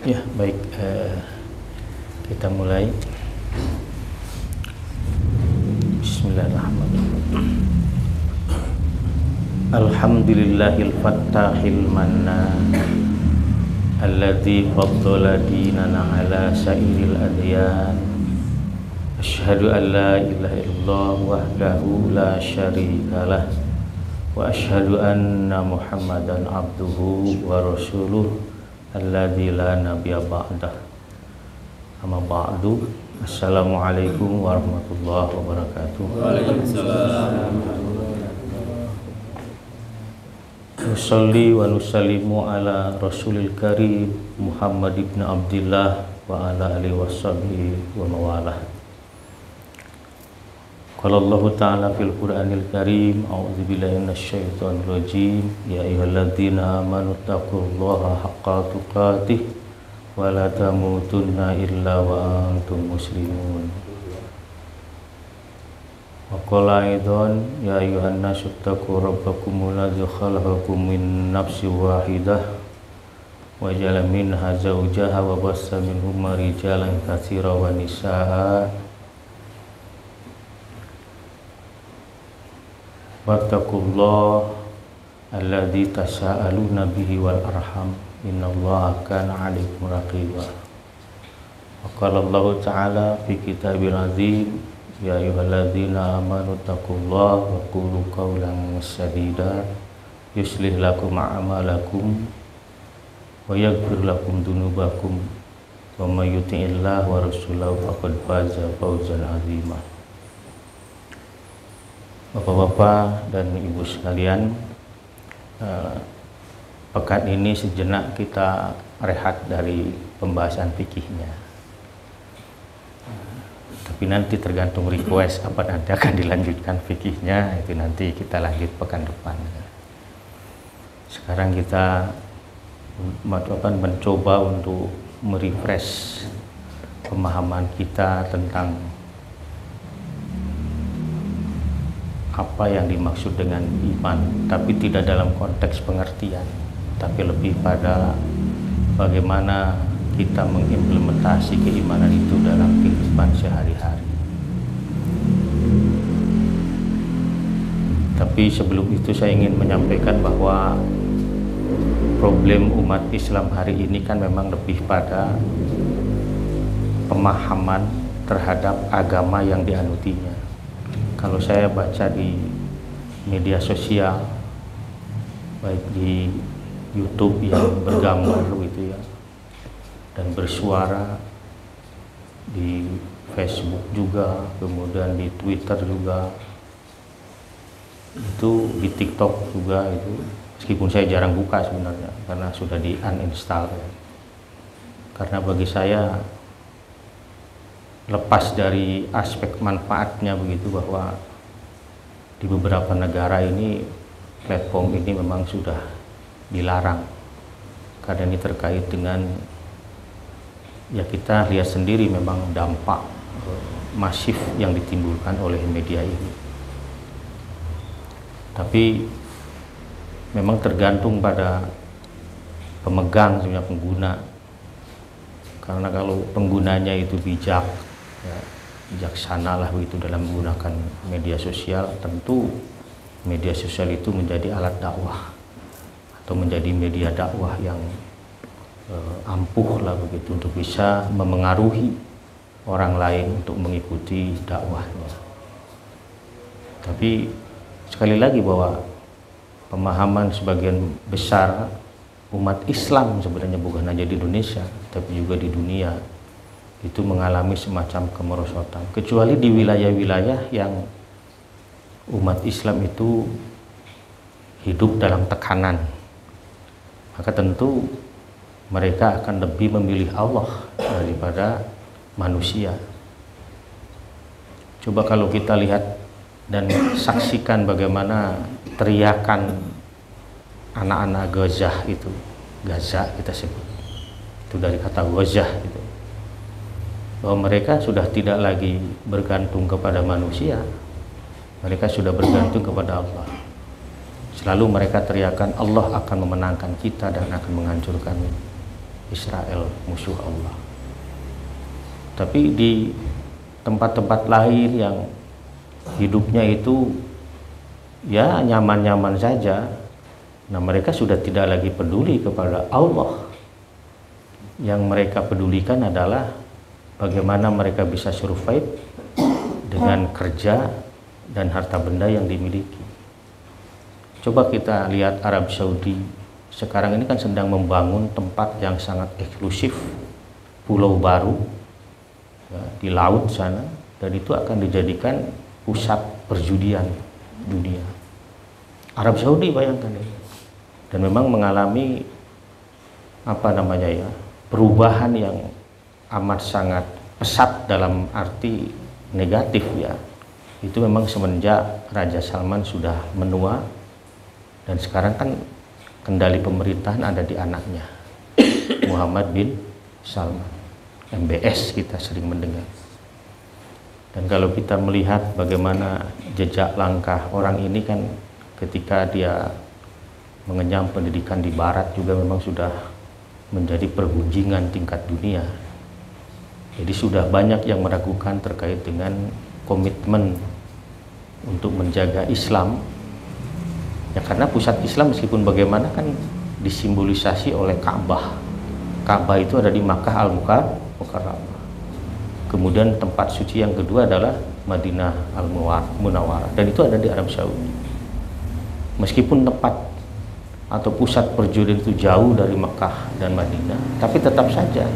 Ya, baik. Kita mulai. Bismillahirrahmanirrahim. Alhamdulillahil fattahil mannan alladzi faddala dinana ala sairil adyan. Asyhadu an la ilaha illallah wahdahu la syarikalah wa asyhadu anna Muhammadan abduhu wa rasuluh alladzi la nabiyya ba'dah. Amma ba'du. Assalamualaikum warahmatullahi wabarakatuh. Waalaikumsalam. Nusalli wa nusallimu ala Rasulil Karim Muhammad ibn Abdillah wa ala alihi washabihi wa mawalah. Qala Allah Ta'ala fil Qur'anil Karim, a'udzubillahi minasyaitonir rajim, ya ayyuhalladzina amanu taqullaha haqqa tuqatih wa la tamutunna illa wa antum muslimun. Wa qala aidan, ya ayyuhan nasu taqu rabbakumul ladzi khalaqakum min nafsin wahidah wa ja'ala minha zawjaha wa bassa minhuma rijalan katsiran wa nisaa'a. Wattaqullah alladzi tasaaluna bihi wal arham innallaha kana 'alaikum raqiba. Wa qala Allah Ta'ala fi kitabil azim, ya ayyuhalladzina amanu taqullaha wa qulu qawlan sadida yuslih lakum a'malakum wa yaghfir lakum dzunubakum wa may yuti'illah wa rasulahu faqad faza fawzan 'azima. Bapak-bapak dan ibu sekalian, pekan ini sejenak kita rehat dari pembahasan fikihnya. Tapi nanti tergantung request apa nanti akan dilanjutkan fikihnya, itu nanti kita lanjut pekan depan. Sekarang kita mencoba untuk merefresh pemahaman kita tentang apa yang dimaksud dengan iman, tapi tidak dalam konteks pengertian, tapi lebih pada bagaimana kita mengimplementasi keimanan itu dalam kehidupan sehari-hari. Tapi sebelum itu saya ingin menyampaikan bahwa problem umat Islam hari ini kan memang lebih pada pemahaman terhadap agama yang dianutinya. Kalau saya baca di media sosial, baik di YouTube yang bergambar gitu ya, dan bersuara, di Facebook juga, kemudian di Twitter juga, itu di TikTok juga itu, meskipun saya jarang buka sebenarnya karena sudah di uninstall ya. Karena bagi saya, lepas dari aspek manfaatnya begitu, bahwa di beberapa negara ini platform ini memang sudah dilarang karena ini terkait dengan, ya kita lihat sendiri memang dampak masif yang ditimbulkan oleh media ini. Tapi memang tergantung pada pemegang, sebenarnya pengguna. Karena kalau penggunanya itu bijak, ya, bijaksana lah begitu dalam menggunakan media sosial, tentu media sosial itu menjadi alat dakwah atau menjadi media dakwah yang ampuh lah begitu untuk bisa memengaruhi orang lain untuk mengikuti dakwahnya. Tapi sekali lagi bahwa pemahaman sebagian besar umat Islam sebenarnya bukan hanya di Indonesia tapi juga di dunia itu mengalami semacam kemerosotan, kecuali di wilayah-wilayah yang umat Islam itu hidup dalam tekanan, maka tentu mereka akan lebih memilih Allah daripada manusia. Coba kalau kita lihat dan saksikan bagaimana teriakan anak-anak Gaza itu, Gaza kita sebut, itu dari kata Gazah gitu, bahwa mereka sudah tidak lagi bergantung kepada manusia, mereka sudah bergantung kepada Allah. Selalu mereka teriakan Allah akan memenangkan kita dan akan menghancurkannya. Israel, musuh Allah. Tapi di tempat-tempat lain yang hidupnya itu ya nyaman-nyaman saja, nah mereka sudah tidak lagi peduli kepada Allah. Yang mereka pedulikan adalah bagaimana mereka bisa survive dengan kerja dan harta benda yang dimiliki. Coba kita lihat Arab Saudi sekarang ini kan sedang membangun tempat yang sangat eksklusif, pulau baru ya, di laut sana, dan itu akan dijadikan pusat perjudian dunia. Arab Saudi bayangkan ini, dan memang mengalami perubahan yang amat sangat pesat dalam arti negatif ya. Itu memang semenjak Raja Salman sudah menua, dan sekarang kan kendali pemerintahan ada di anaknya Muhammad bin Salman, MBS kita sering mendengar. Dan kalau kita melihat bagaimana jejak langkah orang ini kan, ketika dia mengenyam pendidikan di barat juga memang sudah menjadi pergunjingan tingkat dunia. Jadi sudah banyak yang meragukan terkait dengan komitmen untuk menjaga Islam ya, karena pusat Islam meskipun bagaimana kan disimbolisasi oleh Ka'bah. Ka'bah itu ada di Makkah Al-Mukarramah. Kemudian tempat suci yang kedua adalah Madinah Al-Munawwarah, dan itu ada di Arab Saudi. Meskipun tempat atau pusat perjudian itu jauh dari Mekah dan Madinah, tapi tetap saja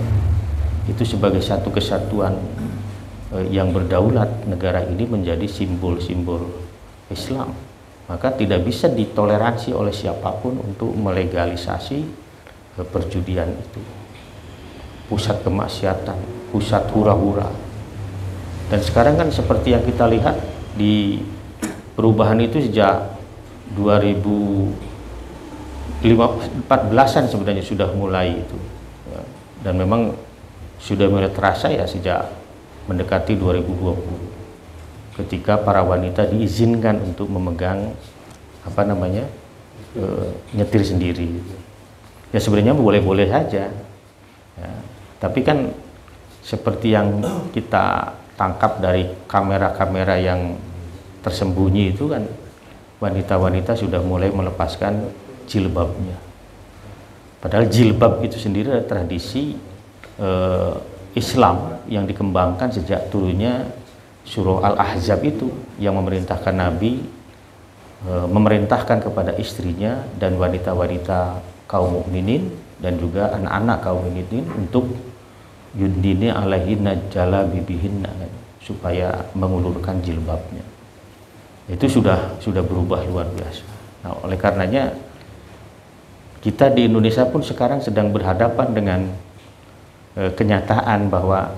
itu sebagai satu kesatuan yang berdaulat, negara ini menjadi simbol-simbol Islam. Maka tidak bisa ditoleransi oleh siapapun untuk melegalisasi perjudian itu. Pusat kemaksiatan, pusat hura-hura. Dan sekarang kan seperti yang kita lihat di perubahan itu sejak 2014-an sebenarnya sudah mulai itu. Dan memang sudah mulai terasa ya sejak mendekati 2020. Ketika para wanita diizinkan untuk memegang nyetir sendiri, ya sebenarnya boleh-boleh saja ya. Tapi kan seperti yang kita tangkap dari kamera-kamera yang tersembunyi itu kan, wanita-wanita sudah mulai melepaskan jilbabnya, padahal jilbab itu sendiri adalah tradisi Islam yang dikembangkan sejak turunnya surah Al-Ahzab itu, yang memerintahkan Nabi memerintahkan kepada istrinya dan wanita-wanita kaum mukminin dan juga anak-anak kaum mukminin untuk yudnini alaihinna jalabibihinna, supaya mengulurkan jilbabnya. Itu sudah berubah luar biasa. Nah, oleh karenanya kita di Indonesia pun sekarang sedang berhadapan dengan kenyataan bahwa,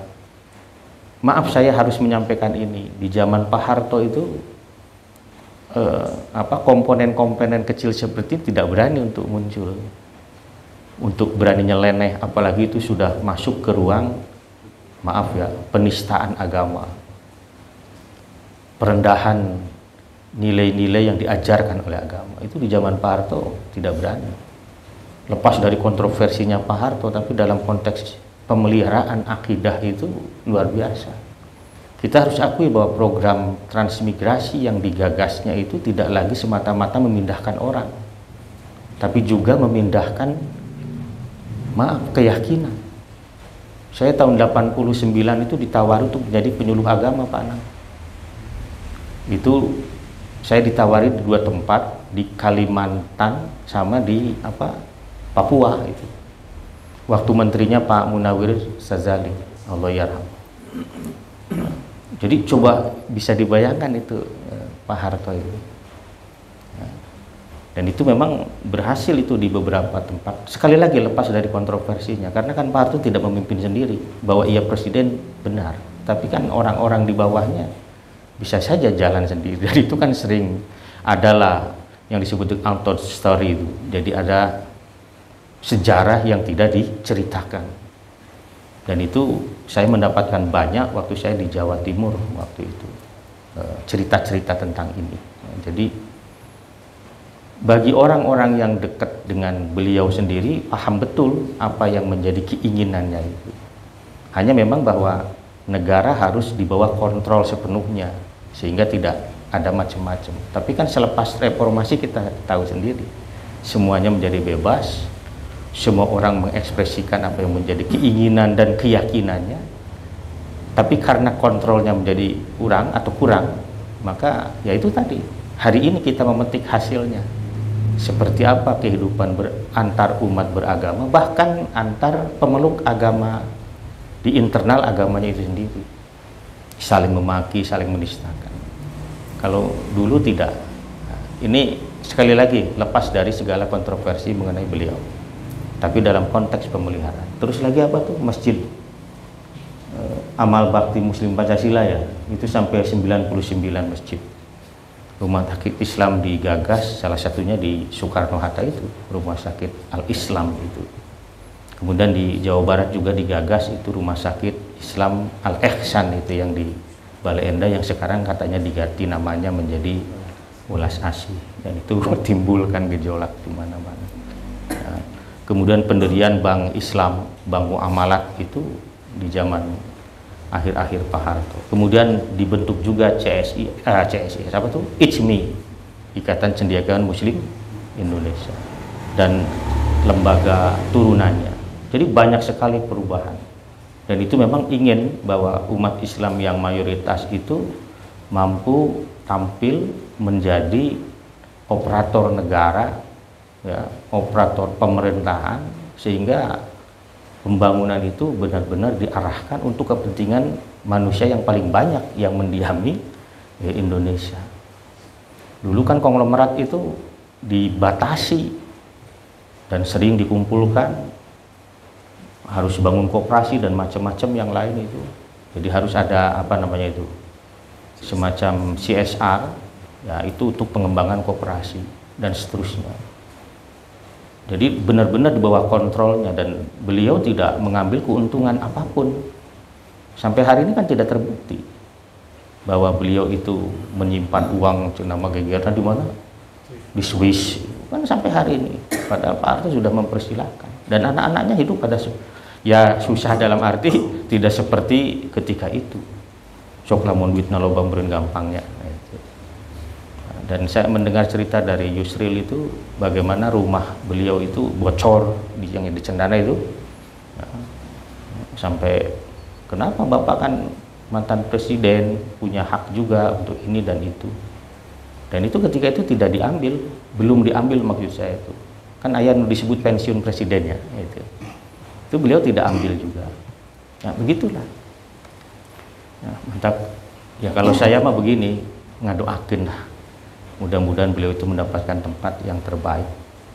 maaf saya harus menyampaikan ini, di zaman Pak Harto itu komponen-komponen kecil seperti ini tidak berani untuk muncul, untuk berani nyeleneh, apalagi itu sudah masuk ke ruang penistaan agama, perendahan nilai-nilai yang diajarkan oleh agama. Itu di zaman Pak Harto tidak berani. Lepas dari kontroversinya Pak Harto, tapi dalam konteks pemeliharaan akidah itu luar biasa. Kita harus akui bahwa program transmigrasi yang digagasnya itu tidak lagi semata-mata memindahkan orang, tapi juga memindahkan keyakinan. Saya tahun 89 itu ditawari untuk menjadi penyuluh agama, Pak Anang. Itu saya ditawari di dua tempat, di Kalimantan sama di Papua itu. Waktu menterinya Pak Munawir Sazali, Allah yarham. Jadi coba bisa dibayangkan itu Pak Harto itu. Dan itu memang berhasil itu di beberapa tempat. Sekali lagi lepas dari kontroversinya, karena kan Pak Harto tidak memimpin sendiri. Bahwa ia presiden benar, tapi kan orang-orang di bawahnya bisa saja jalan sendiri. Dan itu kan sering adalah yang disebut untold story itu. Jadi ada sejarah yang tidak diceritakan. Dan itu saya mendapatkan banyak waktu saya di Jawa Timur waktu itu, cerita-cerita tentang ini. Jadi bagi orang-orang yang dekat dengan beliau sendiri paham betul apa yang menjadi keinginannya itu. Hanya memang bahwa negara harus di bawah kontrol sepenuhnya sehingga tidak ada macam-macam. Tapi kan selepas reformasi kita tahu sendiri, semuanya menjadi bebas, semua orang mengekspresikan apa yang menjadi keinginan dan keyakinannya. Tapi karena kontrolnya menjadi kurang, maka ya itu tadi, hari ini kita memetik hasilnya. Seperti apa kehidupan antar umat beragama, bahkan antar pemeluk agama di internal agamanya itu sendiri, saling memaki, saling menistakan. Kalau dulu tidak. Nah, ini sekali lagi lepas dari segala kontroversi mengenai beliau, tapi dalam konteks pemeliharaan. Terus lagi apa tuh, masjid Amal Bakti Muslim Pancasila ya, itu sampai 99 masjid. Rumah sakit Islam digagas, salah satunya di Soekarno-Hatta itu, rumah sakit Al-Islam itu. Kemudian di Jawa Barat juga digagas itu rumah sakit Islam Al-Ihsan itu yang di Bale Endah, yang sekarang katanya diganti namanya menjadi Welas Asih, dan itu timbulkan gejolak di mana-mana. Nah, kemudian pendirian Bank Islam, Bank Muamalat itu di zaman akhir-akhir Pak Harto. Kemudian dibentuk juga CSI, apa tuh? ICMI, Ikatan Cendekiawan Muslim Indonesia, dan lembaga turunannya. Jadi banyak sekali perubahan. Dan itu memang ingin bahwa umat Islam yang mayoritas itu mampu tampil menjadi operator negara, ya, operator pemerintahan, sehingga pembangunan itu benar-benar diarahkan untuk kepentingan manusia yang paling banyak yang mendiami Indonesia. Dulu kan konglomerat itu dibatasi dan sering dikumpulkan, harus bangun koperasi dan macam-macam yang lain itu. Jadi harus ada apa namanya itu, semacam CSR, ya, itu untuk pengembangan koperasi dan seterusnya. Jadi benar-benar di bawah kontrolnya, dan beliau tidak mengambil keuntungan apapun. Sampai hari ini kan tidak terbukti bahwa beliau itu menyimpan uang nama kegiatan di mana? Di Swiss. Kan sampai hari ini. Padahal Pak Harto sudah mempersilahkan. Dan anak-anaknya hidup pada ya susah dalam arti tidak seperti ketika itu. Sok lamun duitna loba meureun gampangnya. Dan saya mendengar cerita dari Yusril itu bagaimana rumah beliau itu bocor yang di Cendana itu, ya, sampai kenapa Bapak kan mantan presiden, punya hak juga untuk ini dan itu. Dan itu ketika itu tidak diambil, belum diambil maksud saya itu. Kan ayat disebut pensiun presidennya itu beliau tidak ambil juga. Ya begitulah. Ya, mantap. Ya kalau saya mah begini, ngadoakeun lah. Mudah-mudahan beliau itu mendapatkan tempat yang terbaik,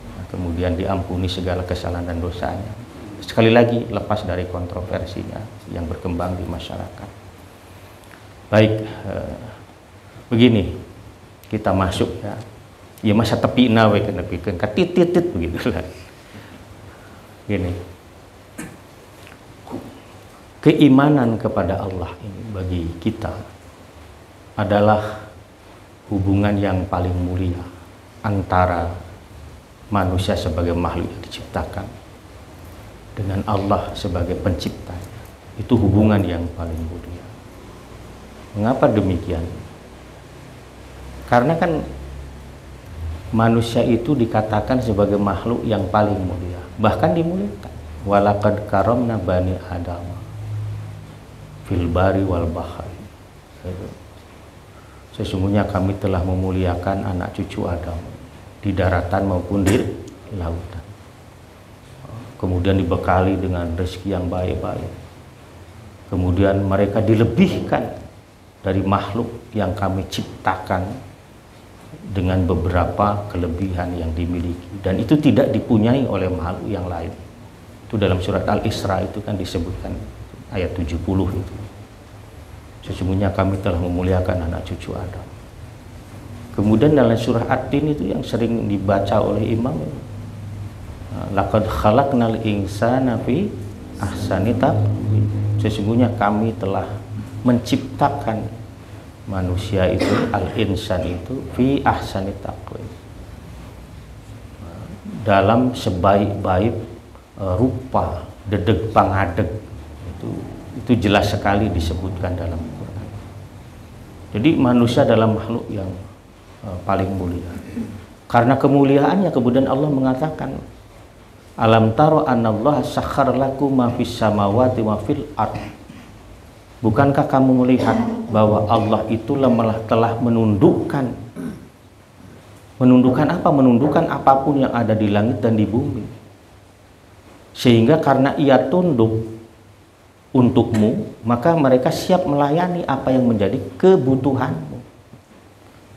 nah, kemudian diampuni segala kesalahan dan dosanya. Sekali lagi lepas dari kontroversinya yang berkembang di masyarakat. Baik, begini kita masuk ya. Ya masa tepi nawe kena pikir titit begitulah. Gini. Keimanan kepada Allah ini bagi kita adalah hubungan yang paling mulia antara manusia sebagai makhluk yang diciptakan dengan Allah sebagai pencipta. Itu hubungan yang paling mulia. Mengapa demikian? Karena kan manusia itu dikatakan sebagai makhluk yang paling mulia, bahkan dimuliakan. Walaqad karamna bani Adam fil bari wal bahri. Sesungguhnya kami telah memuliakan anak cucu Adam di daratan maupun di lautan. Kemudian dibekali dengan rezeki yang baik-baik. Kemudian mereka dilebihkan dari makhluk yang kami ciptakan dengan beberapa kelebihan yang dimiliki. Dan itu tidak dipunyai oleh makhluk yang lain. Itu dalam surat Al-Isra itu kan disebutkan ayat 70 itu. Sesungguhnya kami telah memuliakan anak cucu Adam. Kemudian dalam surah Ad-Din itu yang sering dibaca oleh imam, laqad khalaqnal insana fi ahsani taqwim. Sesungguhnya kami telah menciptakan manusia itu, al-insan itu fi ahsani taqwim, dalam sebaik-baik rupa, dedeg pangadeg. Itu jelas sekali disebutkan dalam Quran. Jadi manusia adalah makhluk yang paling mulia. Karena kemuliaannya kemudian Allah mengatakan, alam taro anallaha sakhkhara lakum ma fis samawati wa fil ard. Bukankah kamu melihat bahwa Allah itu telah menundukkan apa? Menundukkan apapun yang ada di langit dan di bumi. Sehingga karena ia tunduk untukmu, maka mereka siap melayani apa yang menjadi kebutuhanmu.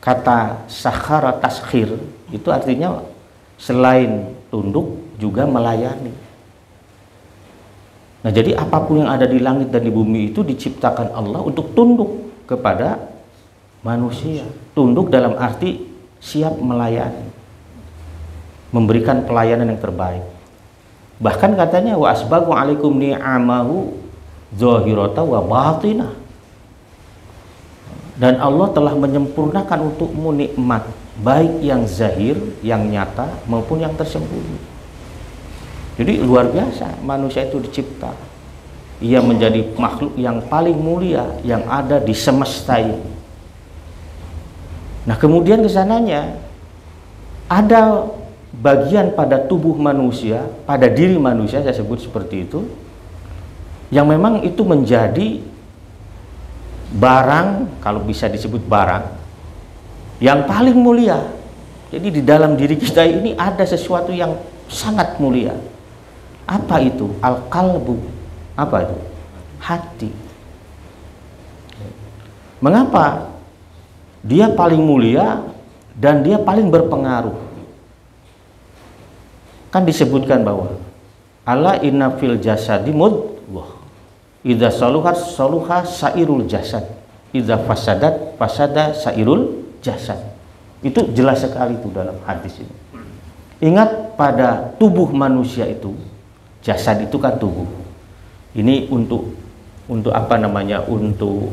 Kata sakhara taskhir itu artinya selain tunduk juga melayani. Nah, jadi apapun yang ada di langit dan di bumi itu diciptakan Allah untuk tunduk kepada manusia. Tunduk dalam arti siap melayani, memberikan pelayanan yang terbaik. Bahkan katanya wa asbaghu alaikum ni'amahu zahirata wa batinah. Dan Allah telah menyempurnakan untukmu nikmat, baik yang zahir, yang nyata maupun yang tersembunyi. Jadi luar biasa manusia itu dicipta. Ia menjadi makhluk yang paling mulia yang ada di semesta ini. Nah, kemudian kesananya ada bagian pada tubuh manusia, pada diri manusia, saya sebut seperti itu, yang memang itu menjadi barang, kalau bisa disebut barang, yang paling mulia. Jadi di dalam diri kita ini ada sesuatu yang sangat mulia. Apa itu? Al-qalbu. Apa itu? Hati. Mengapa dia paling mulia dan dia paling berpengaruh? Kan disebutkan bahwa ala inna fil jasadi mudghah idza saluhat saluha sairul jasad, idza fasadat fasada sairul jasad. Itu jelas sekali itu dalam hadis ini. Ingat, pada tubuh manusia itu, jasad itu kan tubuh. Ini untuk apa namanya? Untuk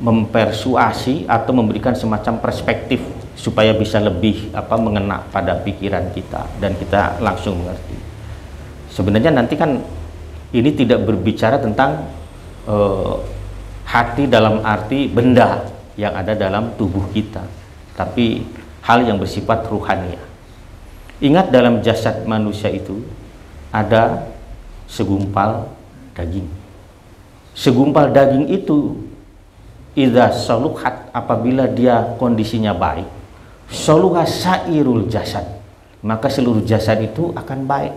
mempersuasi atau memberikan semacam perspektif supaya bisa lebih mengena pada pikiran kita dan kita langsung mengerti. Sebenarnya nanti kan ini tidak berbicara tentang hati dalam arti benda yang ada dalam tubuh kita, tapi hal yang bersifat ruhania. Ingat, dalam jasad manusia itu ada segumpal daging. Segumpal daging itu idza saluhat, apabila dia kondisinya baik, saluha sairul jasad, maka seluruh jasad itu akan baik.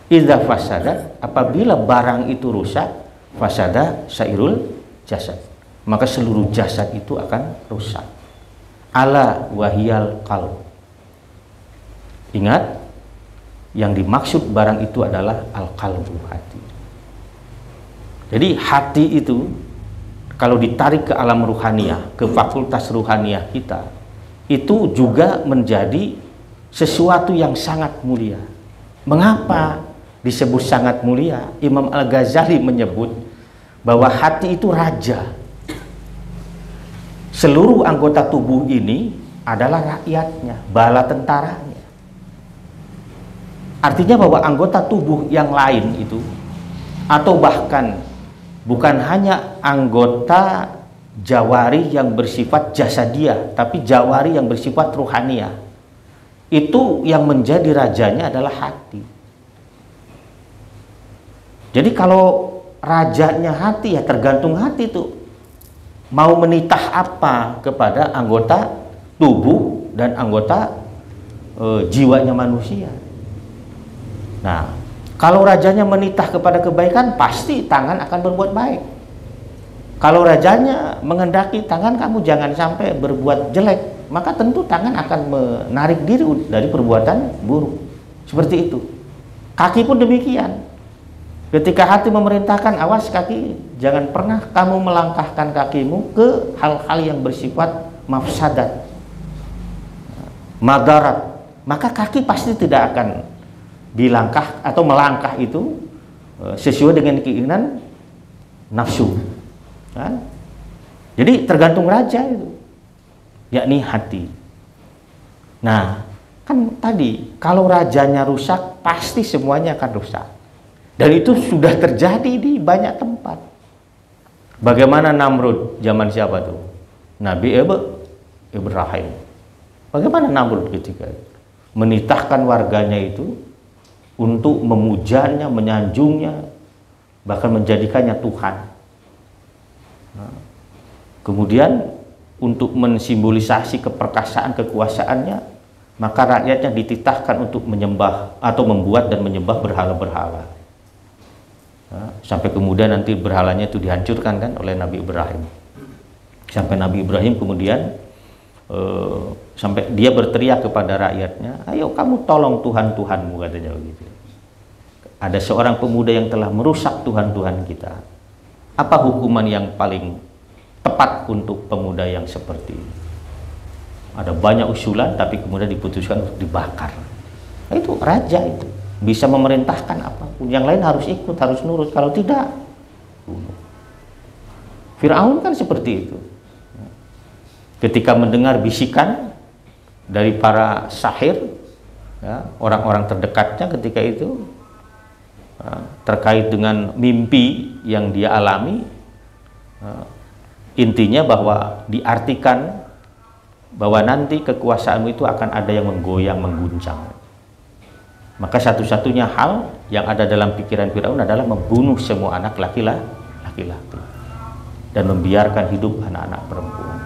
Idza fasadat, apabila barang itu rusak, fasada sairul jasad, maka seluruh jasad itu akan rusak. Ala wahiyal qalb. Ingat, yang dimaksud barang itu adalah al-qalbu, hati. Jadi hati itu kalau ditarik ke alam ruhaniah, ke fakultas ruhaniah kita, itu juga menjadi sesuatu yang sangat mulia. Mengapa disebut sangat mulia? Imam Al-Ghazali menyebut bahwa hati itu raja. Seluruh anggota tubuh ini adalah rakyatnya, bala tentaranya. Artinya bahwa anggota tubuh yang lain itu, atau bahkan bukan hanya anggota jawari yang bersifat jasadiah, tapi jawari yang bersifat ruhaniah, itu yang menjadi rajanya adalah hati. Jadi kalau rajanya hati, ya tergantung hati itu mau menitah apa kepada anggota tubuh dan anggota jiwanya manusia. Nah, kalau rajanya menitah kepada kebaikan, pasti tangan akan berbuat baik. Kalau rajanya menghendaki tangan kamu jangan sampai berbuat jelek, maka tentu tangan akan menarik diri dari perbuatan buruk. Seperti itu. Kaki pun demikian. Ketika hati memerintahkan, awas kaki, jangan pernah kamu melangkahkan kakimu ke hal-hal yang bersifat mafsadat, madarat, maka kaki pasti tidak akan dilangkah atau melangkah itu sesuai dengan keinginan nafsu, kan? Jadi tergantung raja itu, yakni hati. Nah, kan tadi kalau rajanya rusak pasti semuanya akan rusak. Dan itu sudah terjadi di banyak tempat. Bagaimana Namrud zaman siapa tuh? Nabi Ibrahim. Bagaimana Namrud ketika itu? Menitahkan warganya itu untuk memujanya, menyanjungnya, bahkan menjadikannya Tuhan. Nah, kemudian untuk mensimbolisasi keperkasaan, kekuasaannya, maka rakyatnya dititahkan untuk menyembah atau membuat dan menyembah berhala-berhala. Nah, sampai kemudian nanti berhalanya itu dihancurkan kan oleh Nabi Ibrahim. Sampai Nabi Ibrahim kemudian sampai dia berteriak kepada rakyatnya, ayo kamu tolong Tuhan-Tuhanmu, katanya begitu. Ada seorang pemuda yang telah merusak Tuhan-Tuhan kita. Apa hukuman yang paling tepat untuk pemuda yang seperti ini? Ada banyak usulan, tapi kemudian diputuskan untuk dibakar. Nah, itu raja itu bisa memerintahkan apapun, yang lain harus ikut, harus nurut, kalau tidak bunuh. Firaun kan seperti itu. Ketika mendengar bisikan dari para sahir, ya, orang-orang terdekatnya ketika itu, terkait dengan mimpi yang dia alami, intinya bahwa diartikan bahwa nanti kekuasaanmu itu akan ada yang menggoyang, mengguncang. Maka satu-satunya hal yang ada dalam pikiran Firaun adalah membunuh semua anak laki-laki dan membiarkan hidup anak-anak perempuan.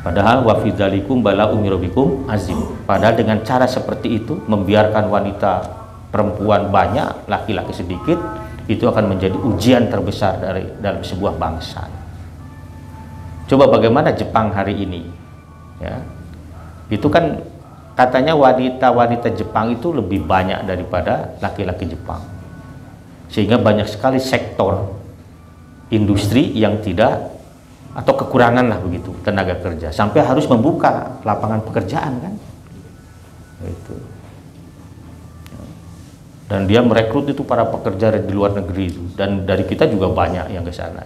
Padahal wa fi dzalikum bala'um min rabbikum azim. Padahal dengan cara seperti itu, membiarkan wanita perempuan banyak, laki-laki sedikit, itu akan menjadi ujian terbesar dalam sebuah bangsa. Coba bagaimana Jepang hari ini, ya, itu kan katanya wanita-wanita Jepang itu lebih banyak daripada laki-laki Jepang, sehingga banyak sekali sektor industri yang tidak atau kekurangan lah begitu tenaga kerja, sampai harus membuka lapangan pekerjaan kan, itu. Dan dia merekrut itu para pekerja di luar negeri itu, dan dari kita juga banyak yang ke sana.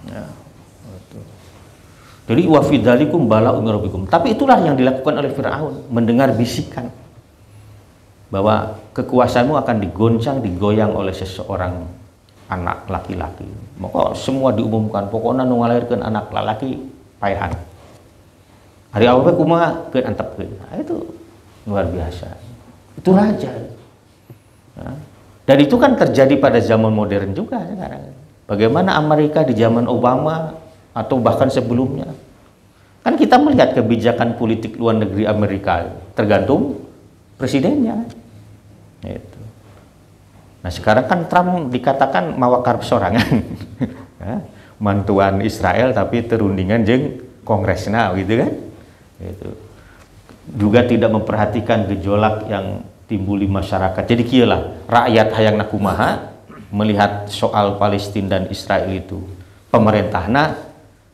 Ya. Jadi wa fi dzalikum bala'un min rabbikum. Tapi itulah yang dilakukan oleh Firaun, mendengar bisikan bahwa kekuasaanmu akan digoncang, digoyang oleh seseorang anak laki-laki. Maka semua diumumkan, pokoknya nu ngalahirkeun anak laki paehan. Hari awal kumaha keun antepkeun. Nah, itu luar biasa. Itu raja. Nah, dan itu kan terjadi pada zaman modern juga sekarang. Bagaimana Amerika di zaman Obama atau bahkan sebelumnya, kan kita melihat kebijakan politik luar negeri Amerika tergantung presidennya. Itu. Nah sekarang kan Trump dikatakan mawakar sorangan, ya, mantuan Israel tapi terundingan jeung kongresna gitu kan. Itu juga tidak memperhatikan gejolak yang timbul di masyarakat. Jadi kieulah rakyat hayangna kumaha melihat soal Palestina dan Israel itu, pemerintahna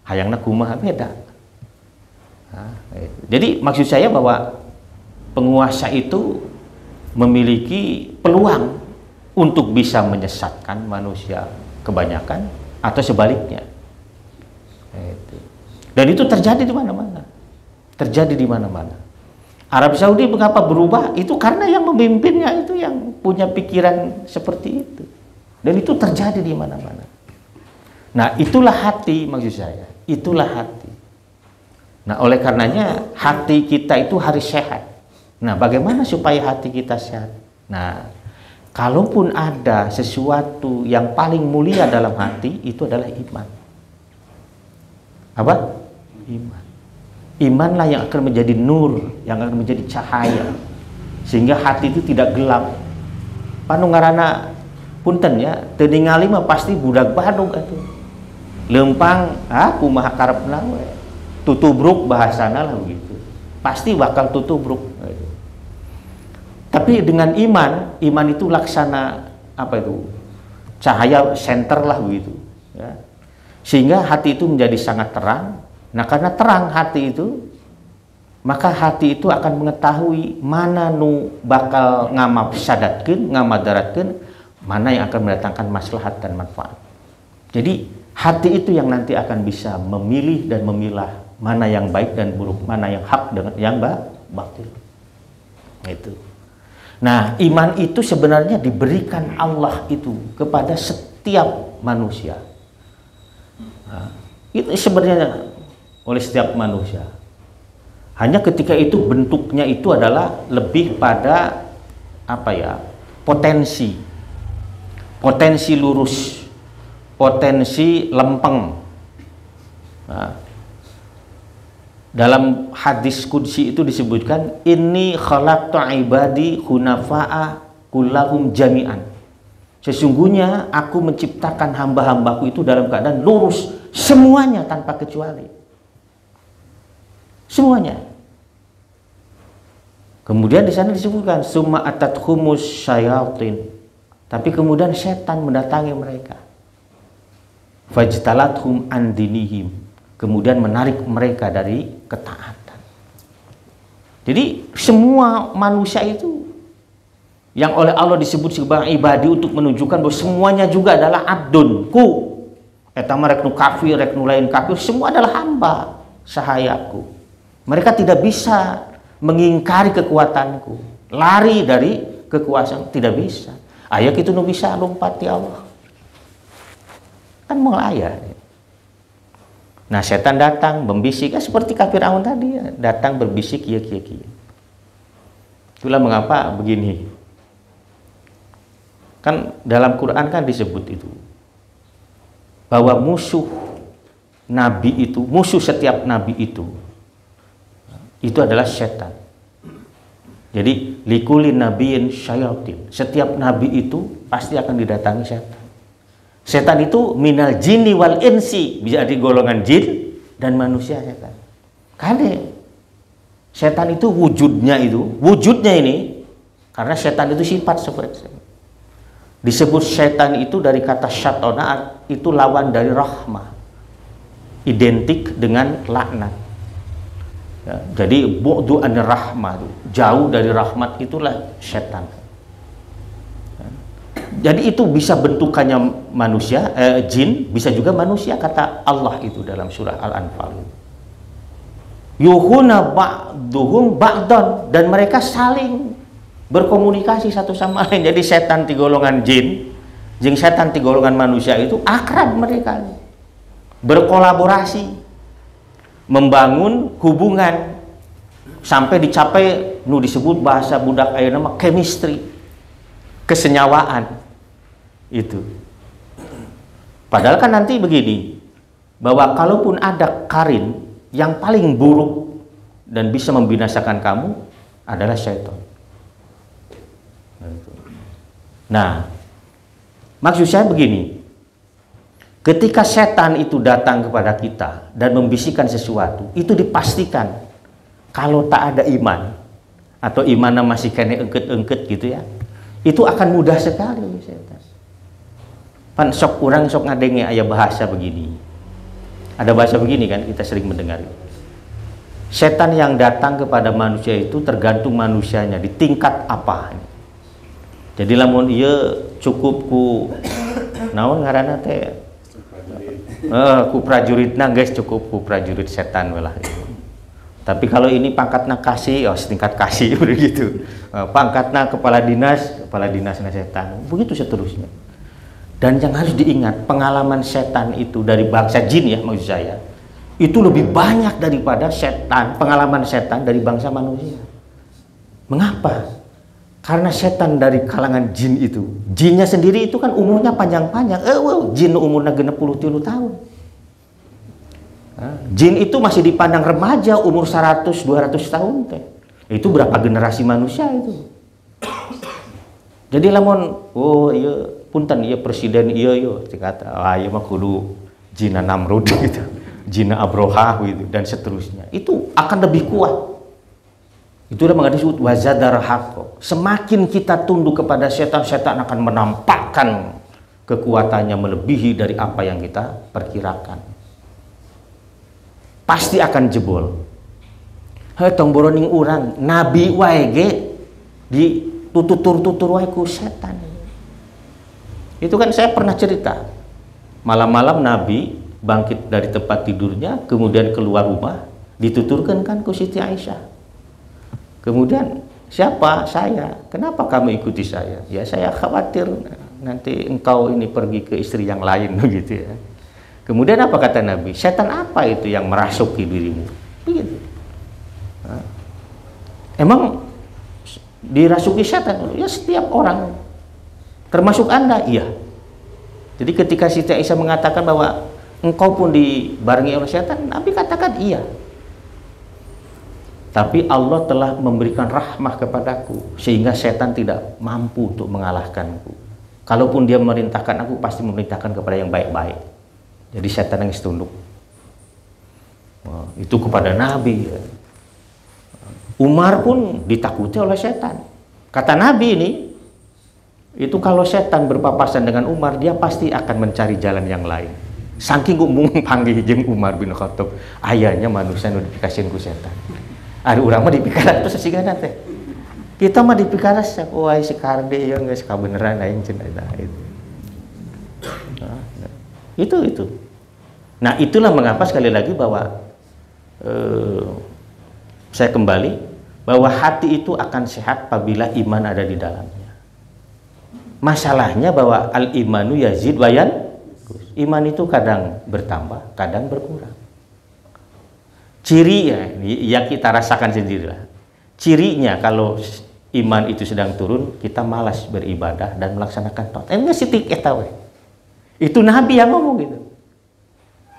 hayangna kumaha beda. Nah, jadi maksud saya bahwa penguasa itu memiliki peluang untuk bisa menyesatkan manusia kebanyakan atau sebaliknya. Dan itu terjadi di mana-mana. Terjadi di mana-mana. Arab Saudi mengapa berubah? Itu karena yang memimpinnya itu yang punya pikiran seperti itu. Dan itu terjadi di mana-mana. Nah, itulah hati maksud saya. Itulah hati. Nah, oleh karenanya hati kita itu harus sehat. Nah, bagaimana supaya hati kita sehat? Nah, kalaupun ada sesuatu yang paling mulia dalam hati, itu adalah iman. Apa? Iman. Imanlah yang akan menjadi nur, yang akan menjadi cahaya, sehingga hati itu tidak gelap. Panu ngaranna punten ya, teu ningali mah pasti budak badug atuh. Lempang, kumaha karepna we. Tutubruk bahasana lah begitu. Pasti bakal tutubruk. Tapi dengan iman, iman itu laksana apa itu? Cahaya senter lah begitu. Ya. Sehingga hati itu menjadi sangat terang. Nah karena terang hati itu, maka hati itu akan mengetahui mana nu bakal ngamafsadatkeun, ngamadaratkeun, mana yang akan mendatangkan maslahat dan manfaat. Jadi hati itu yang nanti akan bisa memilih dan memilah mana yang baik dan buruk, mana yang hak dengan yang batil. Itu. Nah, iman itu sebenarnya diberikan Allah itu kepada setiap manusia. Nah, itu sebenarnya oleh setiap manusia. Hanya ketika itu bentuknya itu adalah lebih pada apa ya? Potensi lurus, potensi lempeng. Nah, dalam hadis qudsi itu disebutkan inni khalaqtu ibadi hunafa'a kullahum jami'an. Sesungguhnya aku menciptakan hamba-hambaku itu dalam keadaan lurus semuanya tanpa kecuali. Semuanya. Kemudian di sana disebutkan summa atathumus syayatin. Tapi kemudian setan mendatangi mereka. Fajtalathum an dinihim. Kemudian menarik mereka dari ketaatan. Jadi semua manusia itu yang oleh Allah disebut sebagai ibadi untuk menunjukkan bahwa semuanya juga adalah abdun ku. Etama reknu kafir, reknu lain kafir, semua adalah hamba sahayaku. Mereka tidak bisa mengingkari kekuatanku, lari dari kekuasaan, tidak bisa. Ayat itu nu bisa lompati Allah. Kan mengelayar. Nah, setan datang membisik, seperti kafir Firaun tadi ya, datang berbisik kia. Itulah mengapa begini. Kan dalam Quran kan disebut itu bahwa musuh nabi itu, musuh setiap nabi itu adalah setan. Jadi likulin nabiyin syayatin. Setiap nabi itu pasti akan didatangi setan. Setan itu minal jinni wal insi, bisa di golongan jin dan manusia setan. Karena setan itu wujudnya ini karena setan itu sifat seperti itu. Disebut setan itu dari kata syatona, itu lawan dari rahmah, identik dengan laknat. Ya, jadi bu'du an rahmah, jauh dari rahmat, itulah setan. Jadi itu bisa bentukannya manusia, jin, bisa juga manusia, kata Allah itu dalam surah Al-Anfal. Yuhuna ba'duhum ba'dan, dan mereka saling berkomunikasi satu sama lain. Jadi setan di golongan jin, jeung setan di golongan manusia itu akrab mereka. Berkolaborasi, membangun hubungan sampai dicapai nu disebut bahasa budak ayeuna mah chemistry, kesenyawaan. Itu padahal kan nanti begini, bahwa kalaupun ada karin yang paling buruk dan bisa membinasakan kamu adalah syaitan. Nah, maksud saya begini, ketika setan itu datang kepada kita dan membisikkan sesuatu, itu dipastikan kalau tak ada iman atau imannya masih kena engket-engket gitu ya, itu akan mudah sekali setan. Pan sok orang sok ngadenge aya bahasa begini. Ada bahasa begini kan, kita sering mendengar. Setan yang datang kepada manusia itu tergantung manusianya di tingkat apa. Jadi lamun ieu cukup ku naon ngaranna teh? Ku prajuritna guys, cukup ku prajurit setan lah. Tapi kalau ini pangkatna kasih, setingkat kasih begitu. Pangkatna kepala dinasnya setan. Begitu seterusnya. Dan yang harus diingat, pengalaman setan itu dari bangsa jin ya, maksud saya, itu lebih banyak daripada pengalaman setan dari bangsa manusia. Mengapa? Karena setan dari kalangan jin itu, jinnya sendiri itu kan umurnya panjang-panjang. Jin umurnya 63 tahun. Jin itu masih dipandang remaja, umur 100-200 tahun teh. Itu berapa generasi manusia itu? Jadi lamun iya punten iya presiden iya dikata iya mah kudu jina Namrud gitu, jina Abroha gitu dan seterusnya. Itu akan lebih kuat. Itu udah disebut wazadar haqq. Semakin kita tunduk kepada setan, setan akan menampakkan kekuatannya melebihi dari apa yang kita perkirakan. Pasti akan jebol. Tong boroning urang nabi wae ge di tutur wae ku setan. Itu kan saya pernah cerita. Malam-malam Nabi bangkit dari tempat tidurnya, kemudian keluar rumah, Dituturkan kan ku Siti Aisyah. Kemudian, siapa? Saya. Kenapa kamu ikuti saya? Ya saya khawatir nanti engkau ini pergi ke istri yang lain begitu ya. Kemudian apa kata Nabi? Setan apa itu yang merasuki dirimu? Begitu. Nah, emang dirasuki setan? Ya setiap orang. Termasuk Anda? Iya. Jadi ketika Siti Aisyah mengatakan bahwa engkau pun dibarengi oleh setan, Nabi katakan iya. Tapi Allah telah memberikan rahmah kepadaku sehingga setan tidak mampu untuk mengalahkanku. Kalaupun dia memerintahkan aku, pasti memerintahkan kepada yang baik-baik. Jadi setan yang tunduk. Itu kepada Nabi. Umar pun ditakuti oleh setan. Kata Nabi ini, itu kalau setan berpapasan dengan Umar, dia pasti akan mencari jalan yang lain. Saking umum panggil jeung Umar bin Khattab, ayahnya manusia nu dikasihin ku setan. Ada orang mah dipikara terus sesingana teh. Kita mah dipikara wah si karde yang geus kabeneran aing cenah itu. Itu. Nah, itulah mengapa sekali lagi bahwa saya kembali bahwa hati itu akan sehat apabila iman ada di dalamnya. Masalahnya bahwa al-imanu yazid wa iman itu kadang bertambah, kadang berkurang. Ciri ya kita rasakan sendirilah. Cirinya kalau iman itu sedang turun, kita malas beribadah dan melaksanakan taat. Ini sitik eta we. Itu Nabi yang ngomong gitu.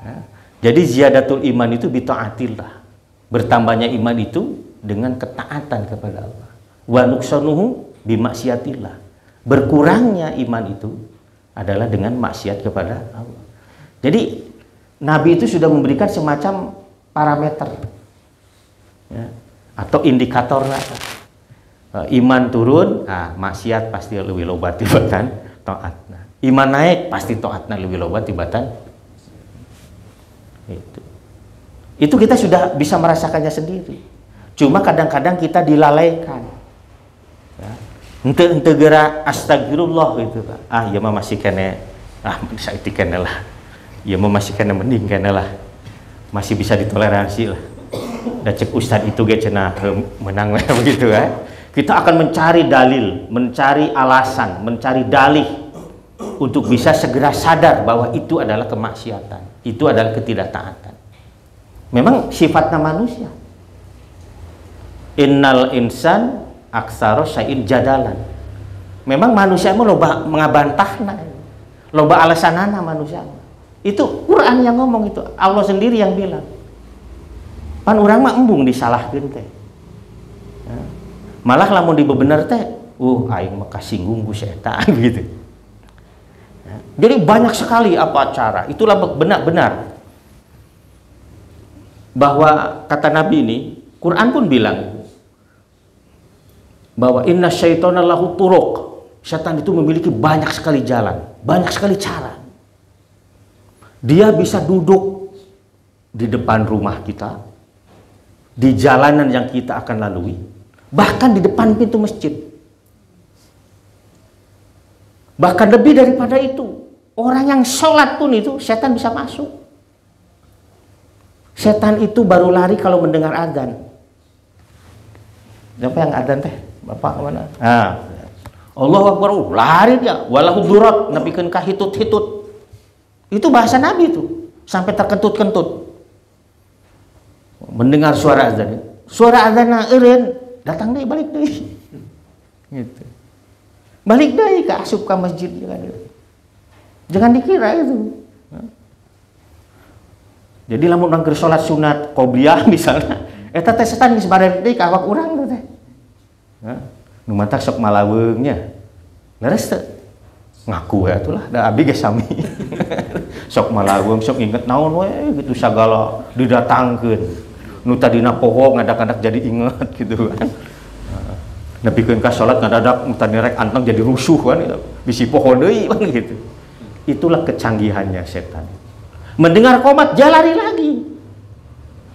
Nah, jadi ziyadatul iman itu bitaatillah. Bertambahnya iman itu dengan ketaatan kepada Allah. Wa nuqsanuhu bimaksiatillah. Berkurangnya iman itu adalah dengan maksiat kepada Allah. Jadi Nabi itu sudah memberikan semacam parameter ya, atau indikator iman turun, maksiat pasti lebih loba tibatan taatna. Iman naik pasti taatna lebih loba tibatan. Itu kita sudah bisa merasakannya sendiri. Cuma kadang-kadang kita dilalaikan. Ya. Ente geura astagfirullah gitu Pak. Ya mah masih kene saeutik kene lah. Ya mah masih kene mending kene lah. Masih bisa ditoleransi lah. Dan cek ustad itu ge cenah menang begitu kan. Kita akan mencari dalil, mencari alasan, mencari dalih untuk bisa segera sadar bahwa itu adalah kemaksiatan, itu adalah ketidaktaatan. Memang sifatnya manusia. Innal insan aksaro syai'in jadalan. Memang manusia mah loba ngabantahna, loba alasanana manusia. Itu Quran yang ngomong itu, Allah sendiri yang bilang. Pan urang mah embung disalahkeun teh. Ya. Malah lamun dibebener teh, aing mah kasinggung ku setan gitu. Ya. Jadi banyak sekali apa cara. Itulah benar-benar bahwa kata Nabi ini, Quran pun bilang bahwa inna syaitana lahu turuq. Setan itu memiliki banyak sekali jalan, banyak sekali cara. Dia bisa duduk di depan rumah kita, di jalanan yang kita akan lalui, bahkan di depan pintu masjid. Bahkan lebih daripada itu, orang yang sholat pun itu setan bisa masuk. Setan itu baru lari kalau mendengar adzan. Siapa yang adzan teh? Bapak mana? Allahu Akbar, lari dia. Walahu durat, napikeun ka hitut-hitut. Itu bahasa Nabi itu, sampai terkentut-kentut. Mendengar suara azan. Suara azanna eureun, datang deui balik deui. Gitu. Balik deui ke asup ka masjid jangan dikira itu. Jadi lamun urang keur salat sunat qobliyah misalnya, eta teh setan geus balik deui ka awak urang teh. Nu mantak sok malaweungnya. Leres teu? Ngaku ya itulah da abdi ge sami. Sok malaweung sok inget naon we gitu sagala didatangkeun. Nu tadina poho ngadak-ngadak jadi inget gitu kan. Nepikeun ka salat ngadadak nu tadi rek anteng jadi rusuh kan bisi poho deui kan gitu. Itulah kecanggihannya setan. Mendengar qomat dia lari lagi.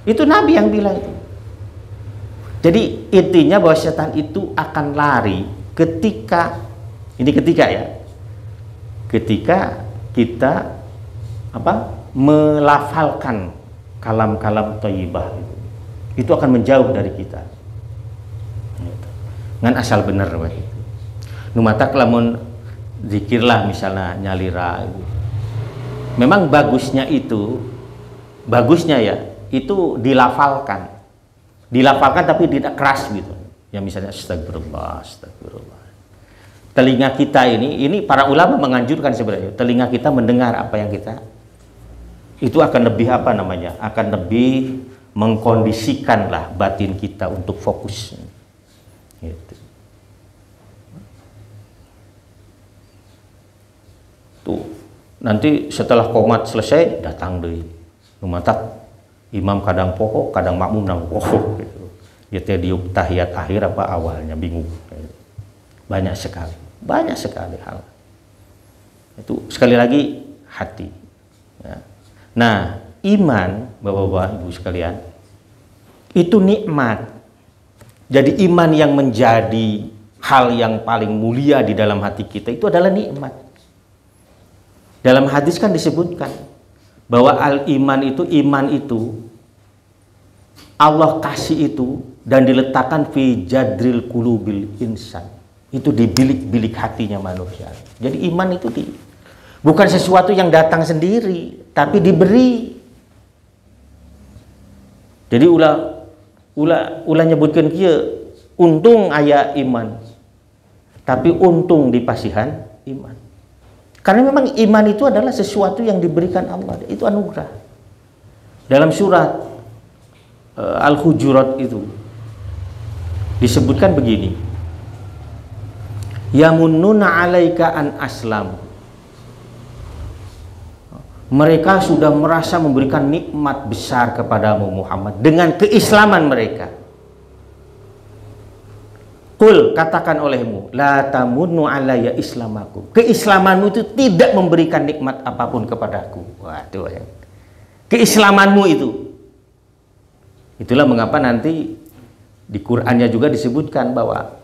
Itu Nabi yang bilang itu. Jadi intinya bahwa setan itu akan lari ketika ketika kita melafalkan kalam-kalam thayyibah. itu akan menjauh dari kita. Ngan asal bener begitu. Nu matak lamun zikirlah misalnya nyalira. Memang bagusnya ya itu dilafalkan tapi tidak keras gitu. Ya misalnya astagfirullah, astagfirullah. Telinga kita ini para ulama menganjurkan sebenarnya telinga kita mendengar apa yang kita itu akan lebih akan lebih mengkondisikanlah batin kita untuk fokus gitu. Tuh nanti setelah qomat selesai datang deui nu matak imam kadang pokok kadang makmum nang pokok gitu. Ya teh diuk tahiyat akhir apa awalnya bingung. Banyak sekali hal. Itu sekali lagi hati. Ya. Nah, iman, Bapak-bapak, Ibu sekalian, itu nikmat. Jadi iman yang menjadi hal yang paling mulia di dalam hati kita itu adalah nikmat. Dalam hadis kan disebutkan bahwa iman itu Allah kasih itu dan diletakkan fi jadril qulubil insan. Itu di bilik-bilik hatinya manusia. Jadi iman itu bukan sesuatu yang datang sendiri, tapi diberi. Jadi ulah nyebutkan kieu untung aya iman. Tapi untung di pasihan iman. Karena memang iman itu adalah sesuatu yang diberikan Allah, itu anugerah. Dalam surat Al-Hujurat itu disebutkan begini. Yamunnuna 'alaika an aslam. Mereka sudah merasa memberikan nikmat besar kepadamu Muhammad dengan keislaman mereka. Qul, katakan olehmu, la tamunnu 'alayya islamakum. Keislamanmu itu tidak memberikan nikmat apapun kepadaku. Waduh ya. Keislamanmu itu. Itulah mengapa nanti di Qur'annya juga disebutkan bahwa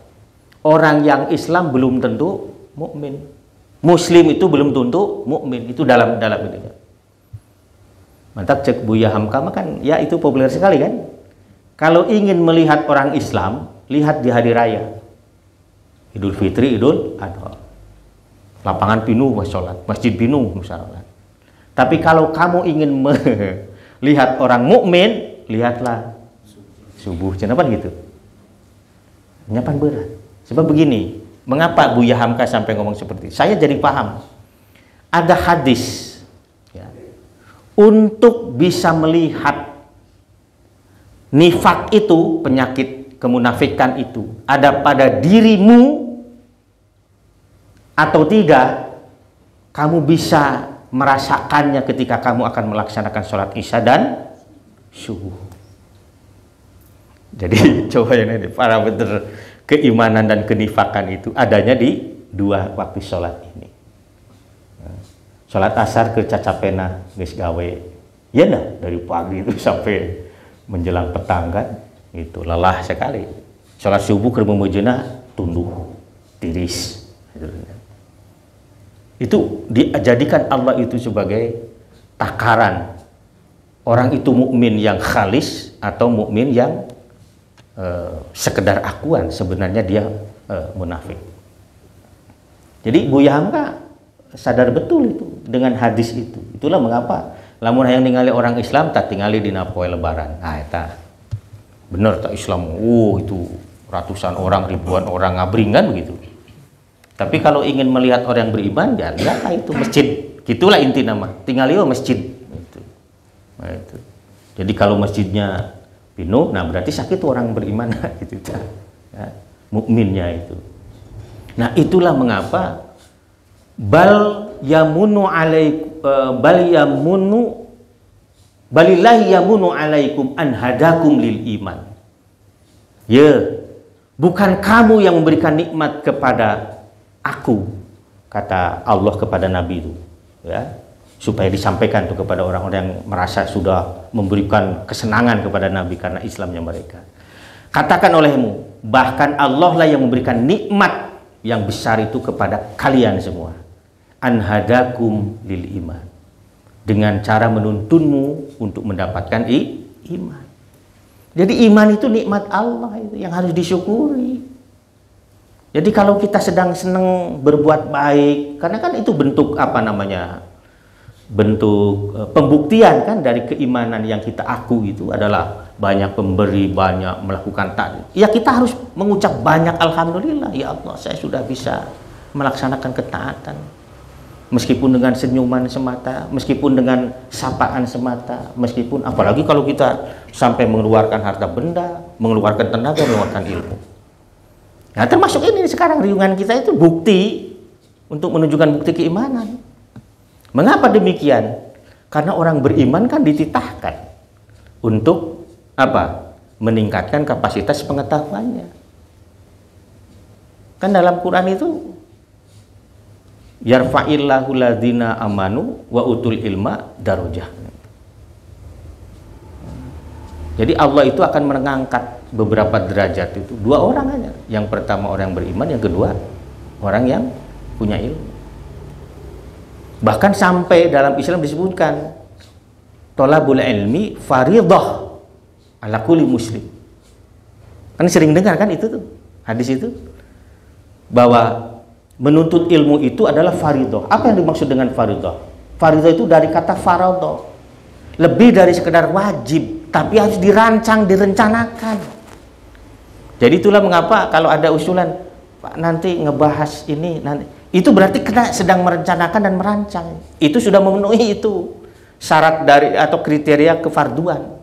orang yang Islam belum tentu mukmin. Muslim itu belum tentu mukmin. Itu dalam ini. Mantap cek Buya Hamka kan ya itu populer sekali kan. Kalau ingin melihat orang Islam, lihat di hari raya. Idul Fitri, Idul Adha. Lapangan penuh sholat, masjid penuh sholat. Tapi kalau kamu ingin melihat orang mukmin, lihatlah subuh. Kenapa gitu? Nyapan berat. Sebab begini, mengapa Buya Hamka sampai ngomong seperti itu? Saya jadi paham. Ada hadis ya, untuk bisa melihat nifak itu, penyakit kemunafikan itu ada pada dirimu atau tidak, kamu bisa merasakannya ketika kamu akan melaksanakan sholat isya dan subuh. Jadi coba ini parameter keimanan dan kenifakan itu adanya di dua waktu sholat ini. Sholat asar ke cacapena geus gawe. Ya nah, dari pagi itu sampai menjelang petang kan, itu lelah sekali. Sholat subuh keur memujeuna tunduh, tiris. Itu dijadikan Allah itu sebagai takaran. Orang itu mukmin yang khalis atau mukmin yang sekedar akuan, sebenarnya dia munafik. Jadi Buya Hamka sadar betul itu dengan hadis itu. Itulah mengapa lamun hayang ningali orang Islam tak tingali dina poe lebaran. Nah eta bener tak Islam. Itu ratusan orang, ribuan orang ngabringan begitu. Tapi kalau ingin melihat orang yang beriman, ya lihatlah itu masjid. Gitulah inti nama. Tingali masjid. Gitu. Nah, itu. Jadi kalau masjidnya penuh, nah berarti sakit orang beriman gitu ya, mukminnya itu. Nah itulah mengapa balillahi yamunu alaikum an hadakum lil iman. Ya, bukan kamu yang memberikan nikmat kepada aku, kata Allah kepada Nabi itu, ya. Supaya disampaikan tuh kepada orang-orang yang merasa sudah memberikan kesenangan kepada Nabi karena Islamnya mereka. Katakan olehmu, bahkan Allah lah yang memberikan nikmat yang besar itu kepada kalian semua. Anhadakum lil iman. Dengan cara menuntunmu untuk mendapatkan iman. Jadi iman itu nikmat Allah itu yang harus disyukuri. Jadi kalau kita sedang senang berbuat baik, karena kan itu bentuk apa namanya, bentuk pembuktian kan dari keimanan yang kita aku itu adalah banyak pemberi, banyak melakukan taat. Ya kita harus mengucap banyak alhamdulillah, ya Allah saya sudah bisa melaksanakan ketaatan. Meskipun dengan senyuman semata, meskipun dengan sapaan semata, meskipun apalagi kalau kita sampai mengeluarkan harta benda, mengeluarkan tenaga, mengeluarkan ilmu. Nah termasuk ini sekarang riungan kita itu bukti untuk menunjukkan bukti keimanan. Mengapa demikian? Karena orang beriman kan dititahkan untuk apa? Meningkatkan kapasitas pengetahuannya. Kan dalam Quran itu yarfa'illahu ladzina amanu wa utul ilma darajah. Jadi Allah itu akan mengangkat beberapa derajat itu, dua orang aja. Yang pertama orang yang beriman, yang kedua orang yang punya ilmu. Bahkan sampai dalam Islam disebutkan thalabul ilmi fardhah ala kulli muslim. Kan sering dengar kan itu tuh, hadis itu, bahwa menuntut ilmu itu adalah fardhah. Apa yang dimaksud dengan fardhah? Fardhah itu dari kata faradha, lebih dari sekedar wajib, tapi harus dirancang, direncanakan. Jadi itulah mengapa kalau ada usulan Pak nanti ngebahas ini nanti, itu berarti kita sedang merencanakan dan merancang. Itu sudah memenuhi itu syarat dari atau kriteria kefarduan.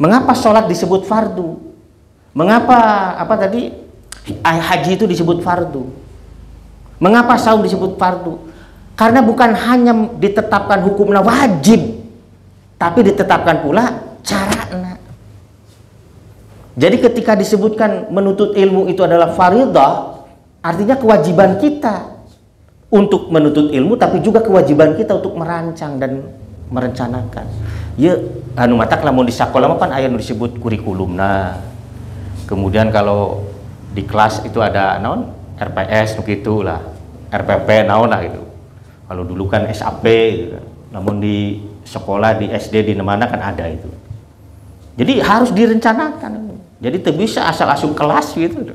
Mengapa sholat disebut fardu? Mengapa apa tadi haji itu disebut fardu? Mengapa saum disebut fardu? Karena bukan hanya ditetapkan hukumnya wajib, tapi ditetapkan pula caranya. Jadi ketika disebutkan menuntut ilmu itu adalah faridah, artinya kewajiban kita untuk menuntut ilmu, tapi juga kewajiban kita untuk merancang dan merencanakan. Ya, anu matak lamun di sekolah kan aya disebut kurikulum. Nah, kemudian kalau di kelas itu ada naon RPS begitu lah, RPP naon lah gitu. Kalau dulu kan SAP gitu. Namun di sekolah di SD di mana kan ada itu. Jadi harus direncanakan. Jadi tidak bisa asal-asal kelas gitu.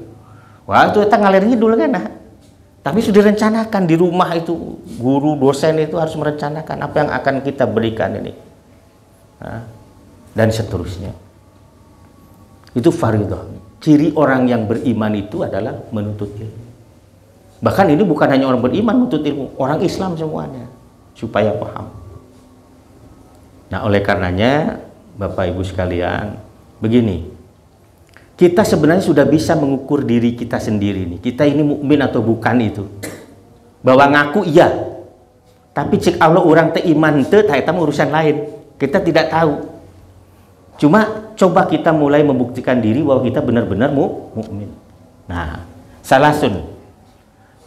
Wah itu kita ngalir ngidul kan nah. Tapi sudah direncanakan di rumah itu, guru dosen itu harus merencanakan apa yang akan kita berikan ini. Nah, dan seterusnya. Itu fardhah. Ciri orang yang beriman itu adalah menuntut ilmu. Bahkan ini bukan hanya orang beriman menuntut ilmu, orang Islam semuanya supaya paham. Nah, oleh karenanya Bapak Ibu sekalian, begini. Kita sebenarnya sudah bisa mengukur diri kita sendiri nih. Kita ini mukmin atau bukan itu. Bahwa ngaku iya. Tapi cek Allah orang teh iman teh eta urusan lain. Kita tidak tahu. Cuma coba kita mulai membuktikan diri bahwa kita benar-benar mukmin. Nah, salasun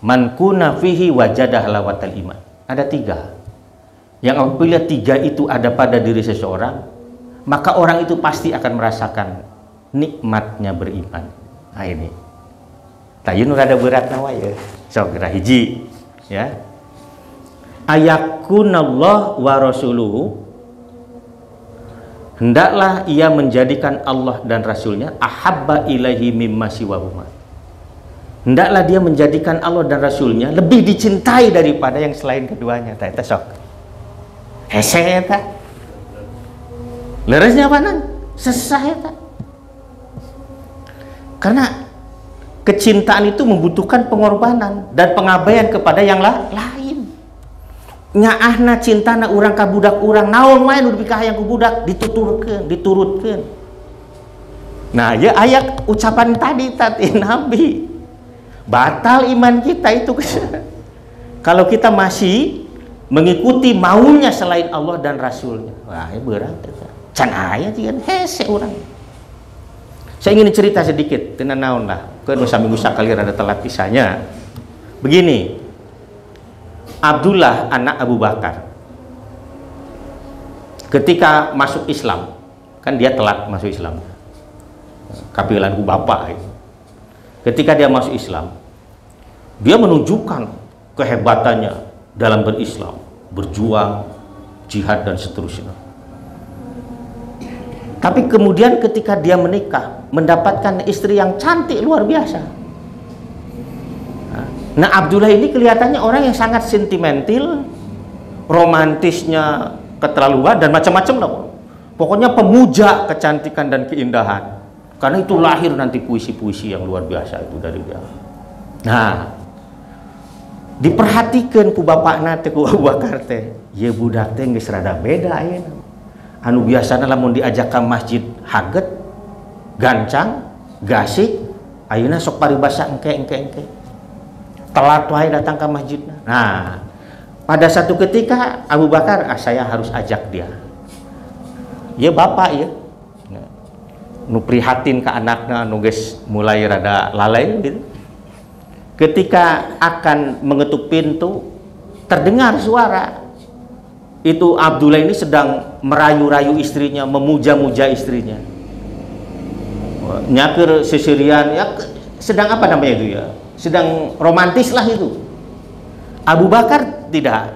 man kuna fihi wajadah halawatal iman. Ada 3. Yang apabila 3 itu ada pada diri seseorang, maka orang itu pasti akan merasakan nikmatnya beriman. Nah ini tayun rada berat nawa ya. So kira hiji ya. Ayakunallah wa rasuluhu, hendaklah ia menjadikan Allah dan Rasulnya ahabba ilaihi mimma siwahuma. Hendaklah dia menjadikan Allah dan Rasulnya lebih dicintai daripada yang selain keduanya. Eta sok hese eta leresnya apa nan sesah eta. Karena kecintaan itu membutuhkan pengorbanan dan pengabaian kepada yang lain. Nyaahna cintana urang ka budak urang, naon wae nu dipikah yang ku budak diturutkeun. Nah, ya ayat ucapan tadi Nabi. Batal iman kita itu. Kalau kita masih mengikuti maunya selain Allah dan Rasulnya. Wah, ya berat eta. Can aya jigan hese urang. Saya ingin cerita sedikit, tenan naon lah. Keun saminggu sakali rada telat kisahnya. Begini. Abdullah anak Abu Bakar. Ketika masuk Islam, kan dia telat masuk Islam. Kapilanku bapak itu. Ketika dia masuk Islam, dia menunjukkan kehebatannya dalam berislam, berjuang, jihad dan seterusnya. Tapi kemudian ketika dia menikah, mendapatkan istri yang cantik luar biasa. Nah, Abdullah ini kelihatannya orang yang sangat sentimental, romantisnya keterlaluan dan macam-macam lah. Pokoknya pemuja kecantikan dan keindahan. Karena itu lahir nanti puisi-puisi yang luar biasa itu dari dia. Nah, diperhatikan ku bapakna teh ku Abu Bakar teh, ye budak teh geus rada beda ayeuna. Anu biasana lamun diajak ka masjid haget, gancang, gasik, ayeuna sok paribasa engke. Telat wae datang ke masjidna. Nah, pada satu ketika Abu Bakar, saya harus ajak dia. Ya bapak ya. Nu prihatin ke anaknya, nu geus mulai rada lalai gitu. Ketika akan mengetuk pintu, terdengar suara. Itu Abdullah ini sedang merayu-rayu istrinya, memuja-muja istrinya. Nyakir sesirian, ya sedang apa namanya itu ya? Sedang romantis lah itu. Abu Bakar tidak,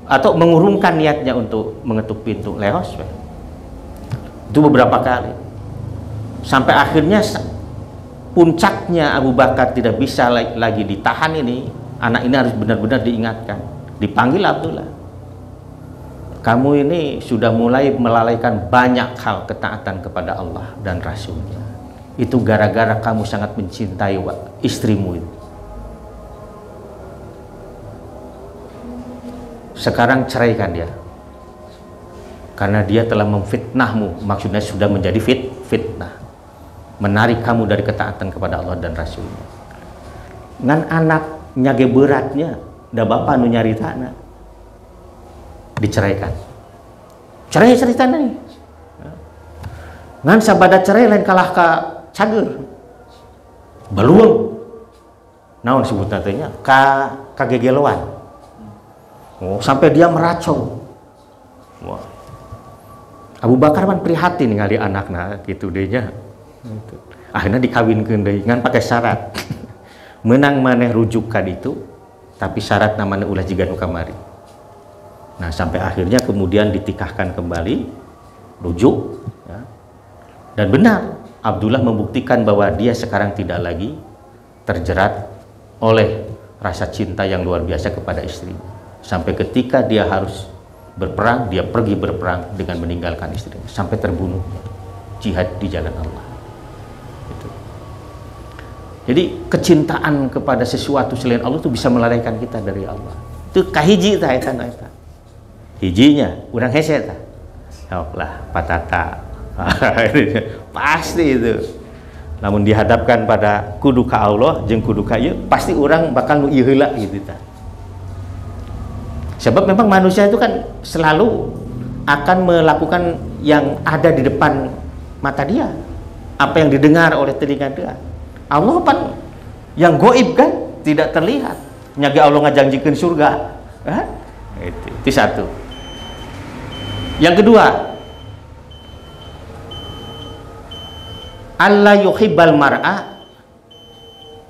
atau mengurungkan niatnya untuk mengetuk pintu, leos. Itu beberapa kali. Sampai akhirnya puncaknya Abu Bakar tidak bisa lagi ditahan ini, anak ini harus benar-benar diingatkan. Dipanggil Abdullah. Kamu ini sudah mulai melalaikan banyak hal ketaatan kepada Allah dan Rasulnya. Itu gara-gara kamu sangat mencintai istrimu itu. Sekarang ceraikan dia. Karena dia telah memfitnahmu, maksudnya sudah menjadi fitnah. Menarik kamu dari ketaatan kepada Allah dan Rasulnya. Ngan anaknya ge beratnya, da bapak nu nyaritana. Diceraikan. Cerai ceritana nih. Ngan sabada cerai lain kalah ka cager. Beluang. Naon sebutna teh nya? Kagegeloan. Oh, sampai dia meracau. Wah. Abu Bakar man prihatin ningali anakna gitu deui nya. Akhirnya dikawinkeun deui ngan pakai syarat. Menang maneh rujuk ka ditu, tapi syarat namanya ulah jiga nu kamari. Nah, sampai akhirnya kemudian ditikahkan kembali, rujuk ya. Dan benar, Abdullah membuktikan bahwa dia sekarang tidak lagi terjerat oleh rasa cinta yang luar biasa kepada istrinya. Sampai ketika dia harus berperang, dia pergi berperang dengan meninggalkan istrinya sampai terbunuh, jihad di jalan Allah. Gitu. Jadi kecintaan kepada sesuatu selain Allah itu bisa melalaikan kita dari Allah. Itu kahiji tah eta. Hijinya urang hese tah. Lah patata. Pasti itu. Namun dihadapkan pada kudu ka Allah jeung kudu ka ieu, pasti orang bakal nu ieu heula gitu tah. Sebab memang manusia itu kan selalu akan melakukan yang ada di depan mata dia, apa yang didengar oleh telinga dia. Allah kan yang goib kan tidak terlihat. Nyage Allah ngajanjikeun surga. Itu satu. Yang kedua, Allah yuhibbal mar'a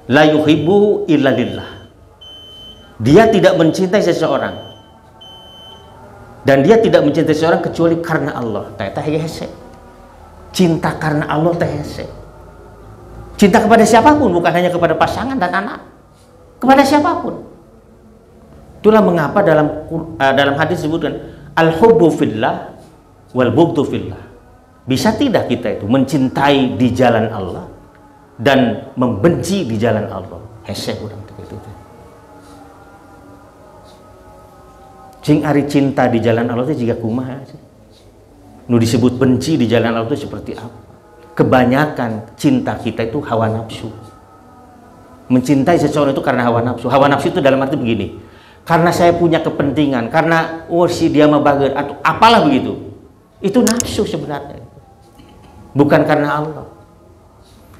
la yuhibbu illa lillah. Dia tidak mencintai seseorang dan dia tidak mencintai seseorang kecuali karena Allah. Tah hese. Cinta karena Allah teh hese. Cinta kepada siapapun, bukan hanya kepada pasangan dan anak. Kepada siapapun. Itulah mengapa dalam hadis disebutkan al-hubbu fillah wal bughdhu fillah. Bisa tidak kita itu mencintai di jalan Allah dan membenci di jalan Allah? Hese urang itu. Cing ari cinta di jalan Allah itu juga kumaha sih? Nu disebut benci di jalan Allah itu seperti apa? Kebanyakan cinta kita itu hawa nafsu. Mencintai seseorang itu karena hawa nafsu. Hawa nafsu itu dalam arti begini, karena saya punya kepentingan, karena si dia mah bager atau apalah begitu. Itu nafsu sebenarnya. Bukan karena Allah.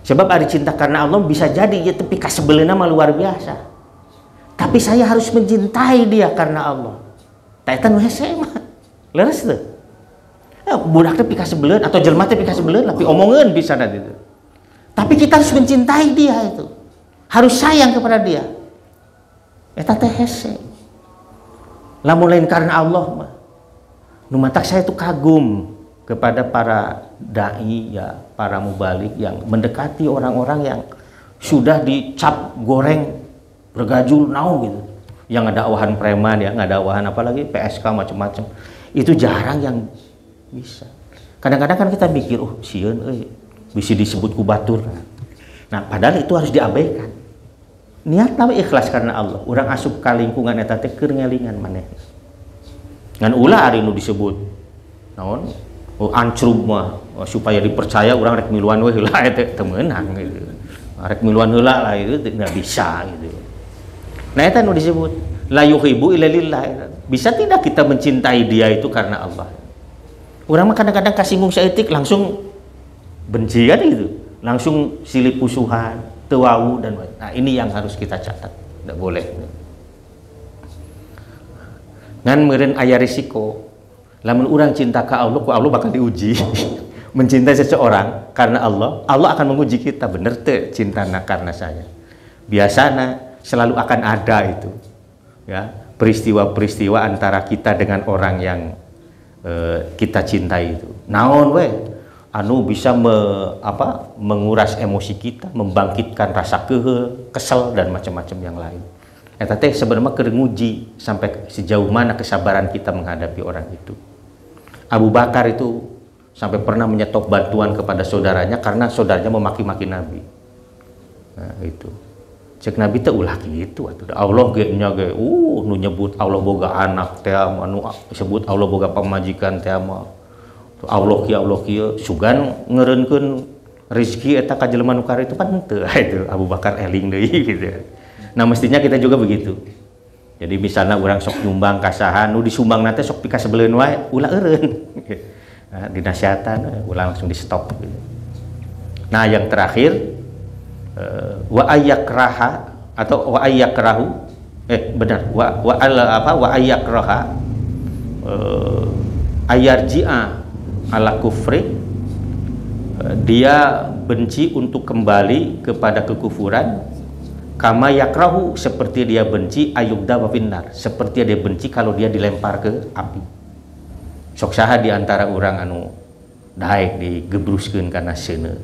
Sebab ada cinta karena Allah bisa jadi ya tapi kasebeleuna mah luar biasa. Tapi saya harus mencintai dia karena Allah. Tah eta nu hese mah. Leres teu? Budak teh pika sebeleun atau jelema teh pika sebeleun tapi omongeun bisa nanti itu. Tapi kita harus mencintai dia itu. Harus sayang kepada dia. Eta teh hese. Lamun lain karena Allah mah. Nu matak saya itu kagum kepada para dai ya, para mubalik yang mendekati orang-orang yang sudah dicap goreng bergajul naung gitu, yang ada awahan preman ya, nggak ada awahan apalagi PSK macam-macam, itu jarang yang bisa. Kadang-kadang kan kita mikir, oh sieun bisa disebut kubatur. Nah padahal itu harus diabaikan. Niat nama ikhlas karena Allah. Orang asup ka lingkungan eta teh keur ngelingan maneh. Ngan ulah ari nu disebut naon? Oh ancrub mah supaya dipercaya orang rek miluan we heula eta teu meunang gitu. Rek miluan heula lah itu enggak bisa gitu. Nah eta nu disebut la yuhibbu illa lillah. Bisa tidak kita mencintai dia itu karena Allah? Orang mah kadang-kadang kasinggung saeutik langsung benci kan gitu. Langsung silih pusuhan, tewau dan nah ini yang harus kita catat, tidak boleh. Ngan meureun aya risiko, lamun urang cinta ka Allah, ku Allah bakal diuji. Mencintai seseorang karena Allah, Allah akan menguji kita, bener teu cintana karena saya. Biasana selalu akan ada itu, ya peristiwa-peristiwa antara kita dengan orang yang kita cintai itu. Naon we? Anu bisa menguras emosi kita, membangkitkan rasa kesel dan macam-macam yang lain. Eta teh sebenarnya keur nguji sampai sejauh mana kesabaran kita menghadapi orang itu. Abu Bakar itu sampai pernah menyetop bantuan kepada saudaranya karena saudaranya memaki-maki Nabi. Nah, itu. Cek Nabi teh ulah kitu atuh. Allah ge nya ge nu nyebut Allah boga anak teh anu disebut Allah boga pamajikan teh mah. Allah kieu sugan ngeureunkeun rezeki eta ka jelema nu itu kan henteu itu Abu Bakar eling deui gitu. Nah mestinya kita juga begitu. Jadi misalnya orang sok nyumbang kasahan nu disumbang nanti sok pika sebeleun wae ulah eureun. Nah, dinasihatkan ulah langsung di stop gitu. Nah yang terakhir wa ayyakraha atau wa ayyakrahu benar wa ayyakraha ayarji'a ala kufri, dia benci untuk kembali kepada kekufuran, kama yakrahu seperti dia benci ayubda wa finnar, seperti dia benci kalau dia dilempar ke api. Sok saha di antara orang anu daek digebruskeun karena seuneu,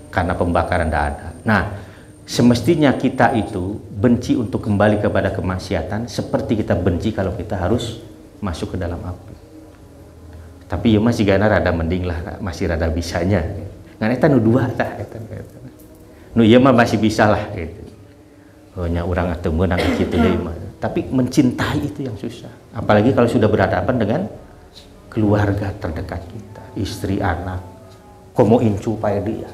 karena pembakaran dah ada. Nah semestinya kita itu benci untuk kembali kepada kemaksiatan seperti kita benci kalau kita harus masuk ke dalam api. Tapi ya masih gana rada mending lah, masih rada bisanya. Ngan eta nu dua tah eta. Nu ieu mah masih bisa lah gitu. Oh nya urang atuh meunang kitu deui mah. Tapi mencintai itu yang susah. Apalagi kalau sudah berhadapan dengan keluarga terdekat kita, istri, anak. Komo incu pae dia.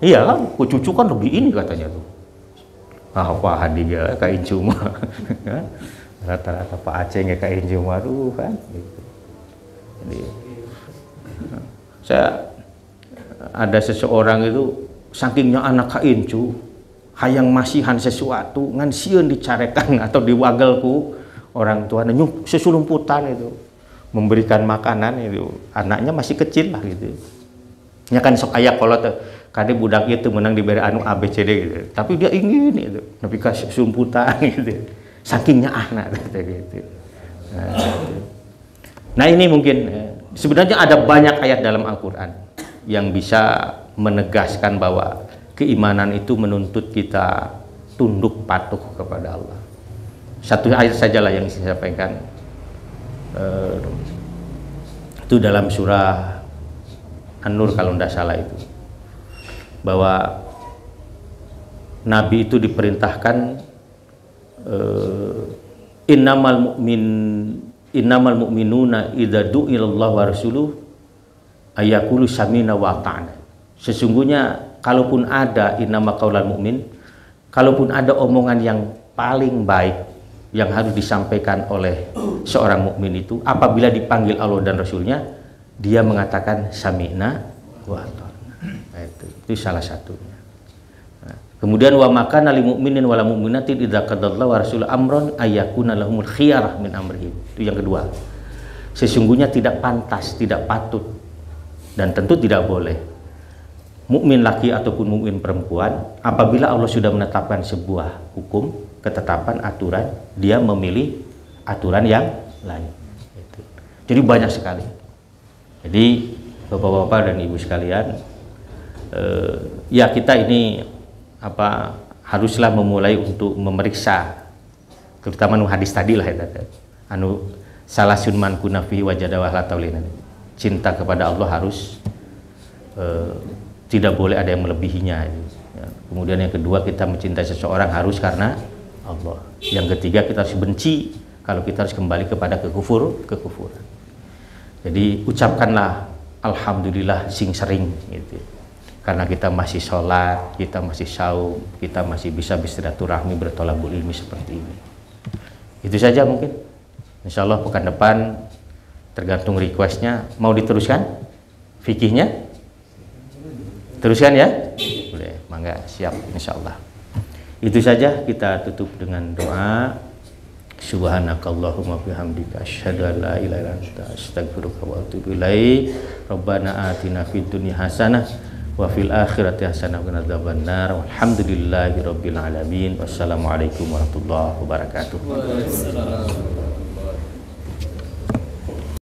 Iya kan, ku cucu kan lebih ini katanya tuh. Ah apa hadiah ka incu mah. Rata-rata Pak Aceh ge ka incu mah kan gitu. Jadi, saya ada seseorang itu sakingnya anak kaincu hayang masihan sesuatu ngan sieun dicarekan atau diwagelku orang tuanya nyuk sesulumputan itu memberikan makanan itu anaknya masih kecil lah gitu nya kan sok aya kolot kade budak itu menang diberi anu ABCD gitu tapi dia ingin itu tapi kasih sumputan gitu sakingnya anak gitu. Nah ini mungkin sebenarnya ada banyak ayat dalam Al-Quran yang bisa menegaskan bahwa keimanan itu menuntut kita tunduk patuh kepada Allah. Satu ayat sajalah yang saya sampaikan itu dalam surah An-Nur kalau tidak salah itu bahwa Nabi itu diperintahkan innamal mu'minuna idza du'ilallahu wa rasuluhu ayaqulu samina wa ata'na. Sesungguhnya kalaupun ada innama qaulal mu'min, kalaupun ada omongan yang paling baik yang harus disampaikan oleh seorang mukmin itu apabila dipanggil Allah dan Rasulnya dia mengatakan sami'na wa ata'na. Nah, itu salah satunya. Kemudian wa makana lil mu'minin wal mu'minati idza qadallahu wa rasuluhu amran ayyakuna lahumul khiyarah min amrihim. Itu yang kedua. Sesungguhnya tidak pantas, tidak patut dan tentu tidak boleh mukmin laki ataupun mukmin perempuan apabila Allah sudah menetapkan sebuah hukum, ketetapan, aturan, dia memilih aturan yang lain. Jadi banyak sekali. Jadi Bapak-bapak dan ibu sekalian, ya kita ini haruslah memulai untuk memeriksa, terutama hadis tadi lah ya, salasun man kunafi wajada wahla taulina. Cinta kepada Allah harus tidak boleh ada yang melebihinya. Ya. Kemudian yang kedua, kita mencintai seseorang harus karena Allah. Yang ketiga, kita harus benci kalau kita harus kembali kepada kekufuran. Jadi ucapkanlah alhamdulillah sing sering gitu. Karena kita masih sholat, kita masih saum, kita masih bisa bersilaturahmi, bertolabul ilmi seperti ini. Itu saja mungkin. Insya Allah pekan depan tergantung requestnya, mau diteruskan fikihnya, teruskan ya, boleh, mangga, siap insya Allah. Itu saja, kita tutup dengan doa. Subhanakallahumma bihamdika asyhadu an la ilaha illa anta astaghfiruka wa atubu ilaik. Rabbana atina fid dunya hasanah wa fil akhirati hasanah wa qina adzabannar. Walhamdulillahirabbil alamin. Wassalamualaikum warahmatullahi wabarakatuh.